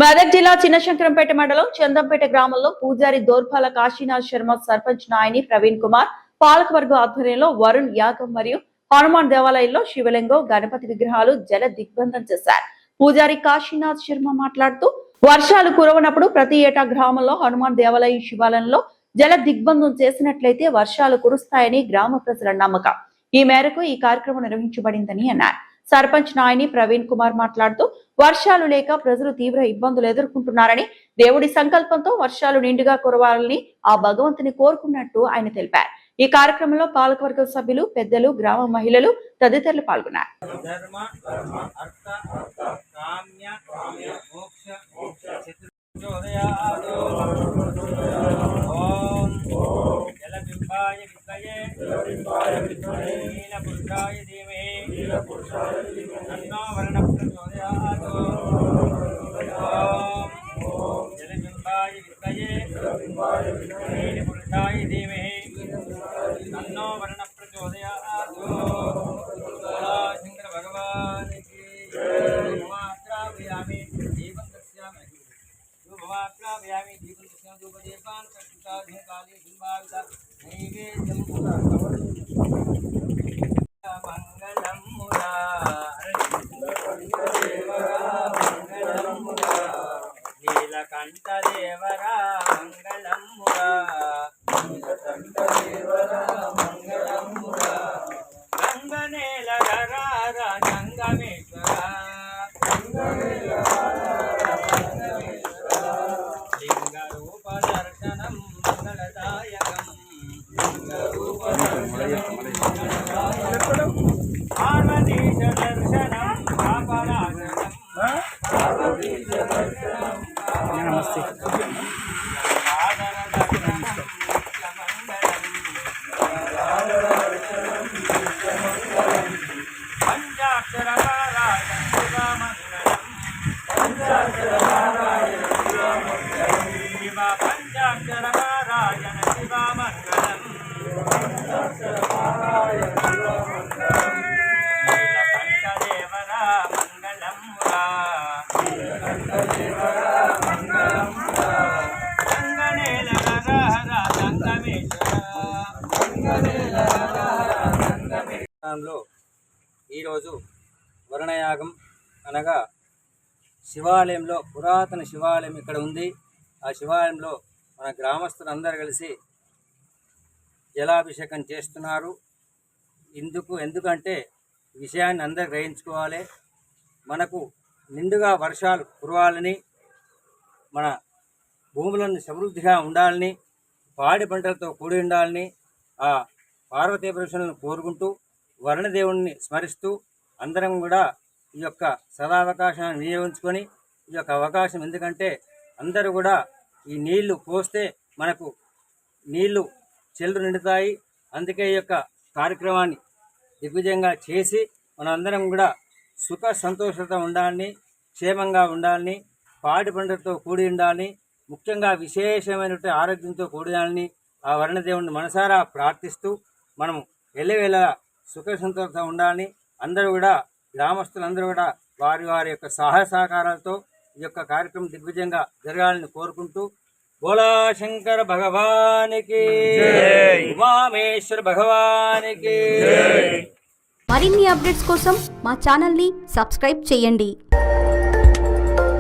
మెదక్ జిల్లా చిన్నశంకరంపేట మండలం చందంపేట గ్రామంలో పూజారి దోర్పాల కాశీనాథ్ శర్మ, సర్పంచ్ నాయని ప్రవీణ్ కుమార్, పాలకవర్గ ఆధ్వర్యంలో వరుణ్ యాగం మరియు హనుమాన్ దేవాలయంలో శివలింగం, గణపతి విగ్రహాలు జల దిగ్బంధం చేశారు. పూజారి కాశీనాథ్ శర్మ మాట్లాడుతూ, వర్షాలు కురవనప్పుడు ప్రతి ఏటా గ్రామంలో హనుమాన్ దేవాలయం శివాలయంలో జల దిగ్బంధం చేసినట్లయితే వర్షాలు కురుస్తాయని గ్రామ ప్రజల నమ్మకం. ఈ మేరకు ఈ కార్యక్రమం నిర్వహించబడిందని అన్నారు. సర్పంచ్ నాయని ప్రవీణ్ కుమార్ మాట్లాడుతూ, వర్షాలు లేక ప్రజలు తీవ్ర ఇబ్బందులు ఎదుర్కొంటున్నారని, దేవుడి సంకల్పంతో వర్షాలు నిండుగా కురవాలని ఆ భగవంతుని కోరుకున్నట్టు ఆయన తెలిపారు. ఈ కార్యక్రమంలో పాలకవర్గ సభ్యులు, పెద్దలు, గ్రామ మహిళలు తదితరులు పాల్గొన్నారు. నీలకంఠదేవరా మంగళమురా, గంగనేల గరారా గంగమేశ్వర, లింగ రూప దర్శనం మంగళదాయకం, పార్వతీశ దర్శనం పాపనాశనం, నమస్తే. ఈరోజు వరుణయాగం అనగా శివాలయంలో, పురాతన శివాలయం ఇక్కడ ఉంది. ఆ శివాలయంలో మన గ్రామస్తులందరూ కలిసి జలాభిషేకం చేస్తున్నారు. ఎందుకంటే విషయాన్ని అందరూ గ్రహించుకోవాలి. మనకు నిండుగా వర్షాలు కురవాలని, మన భూములను సమృద్ధిగా ఉండాలని, పాడి పంటలతో కూడి ఉండాలని ఆ పార్వతీ పరమేశ్వరులను కోరుకుంటూ, వరుణదేవుణ్ణి స్మరిస్తూ అందరం కూడా ఈ యొక్క సదావకాశాన్ని వినియోగించుకొని, ఈ యొక్క అవకాశం ఎందుకంటే అందరూ కూడా ఈ నీళ్లు పోస్తే మనకు నీళ్లు చెల్లు నిండుతాయి. అందుకే ఈ యొక్క కార్యక్రమాన్ని దిగ్విజయంగా చేసి మనందరం కూడా సుఖ సంతోషత ఉండాలని, క్షేమంగా ఉండాలని, పాడి పంటలతో కూడి ఉండాలని, ముఖ్యంగా విశేషమైనటువంటి ఆరోగ్యంతో కూడాలని ఆ వరుణదేవుని మనసారా ప్రార్థిస్తూ మనము ఎల్లవేళ సుఖ సంతోషంతో ఉండాలని అందరూ కూడా, గ్రామస్తులందరూ కూడా వారి వారి యొక్క సహాయ సహకారాలతో ఈ యొక్క కార్యక్రమం దిగ్విజయంగా జరగాలని కోరుకుంటూ, బోలా శంకర భగవానికి, ఉమామేశ్వర భగవానికి. మరిన్ని అప్డేట్స్ కోసం మా ఛానల్ని సబ్స్క్రైబ్ చేయండి.